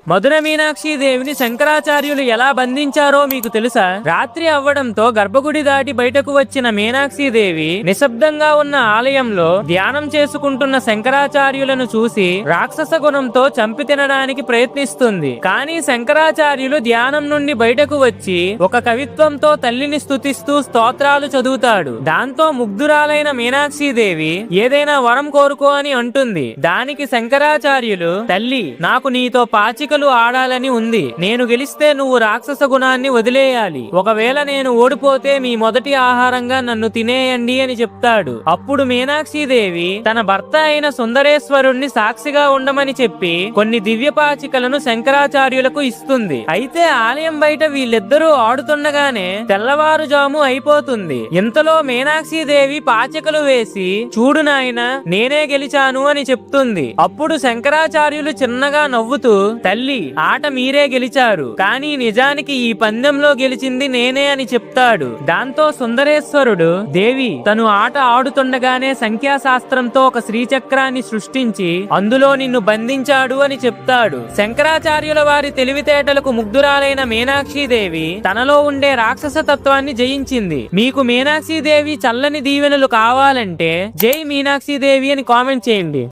మధుర మీనాక్షిదేవిని శంకరాచార్యులు ఎలా బంధించారో మీకు తెలుసా? రాత్రి అవ్వడంతో గర్భగుడి దాటి బయటకు వచ్చిన మీనాక్షిదేవి నిశ్శబ్దంగా ఉన్న ఆలయంలో ధ్యానం చేసుకుంటున్న శంకరాచార్యులను చూసి రాక్షస గుణంతో చంపి తినడానికి ప్రయత్నిస్తుంది. కానీ శంకరాచార్యులు ధ్యానం నుండి బయటకు వచ్చి ఒక కవిత్వంతో తల్లిని స్తుతిస్తూ స్తోత్రాలు చదువుతాడు. దాంతో ముగ్ధురాలైన మీనాక్షిదేవి ఏదైనా వరం కోరుకో అని అంటుంది. దానికి శంకరాచార్యులు, తల్లి, నాకు నీతో పాచికలు ఆడాలని ఉంది. నేను గెలిస్తే నువ్వు రాక్షస గుణాన్ని వదిలేయాలి. ఒకవేళ నేను ఓడిపోతే మీ మొదటి ఆహారంగా నన్ను తినేయండి అని చెప్తాడు. అప్పుడు మీనాక్షిదేవి తన భర్త అయిన సుందరేశ్వరుణ్ణి సాక్షిగా ఉండమని చెప్పి కొన్ని దివ్య పాచికలను శంకరాచార్యులకు ఇస్తుంది. అయితే ఆలయం బయట వీళ్ళిద్దరూ ఆడుతుండగానే తెల్లవారుజాము అయిపోతుంది. ఇంతలో మీనాక్షిదేవి పాచికలు వేసి, చూడు నాయన, నేనే గెలిచాను అని చెప్తుంది. అప్పుడు శంకరాచార్యులు చిన్నగా నవ్వుతూ, తల్లి, ఆట మీరే గెలిచారు, కానీ నిజానికి ఈ పందెంలో గెలిచింది నేనే అని చెప్తాడు. దాంతో సుందరేశ్వరుడు, దేవి, తను ఆట ఆడుతుండగానే సంఖ్యాశాస్త్రంతో ఒక శ్రీచక్రాన్ని సృష్టించి అందులో నిన్ను బంధించాడు అని చెప్తాడు. శంకరాచార్యుల వారి తెలివితేటలకు ముగ్ధురాలైన మీనాక్షిదేవి తనలో ఉండే రాక్షస తత్వాన్ని జయించింది. మీకు మీనాక్షిదేవి చల్లని దీవెనలు కావాలంటే జై మీనాక్షిదేవి అని కామెంట్ చేయండి.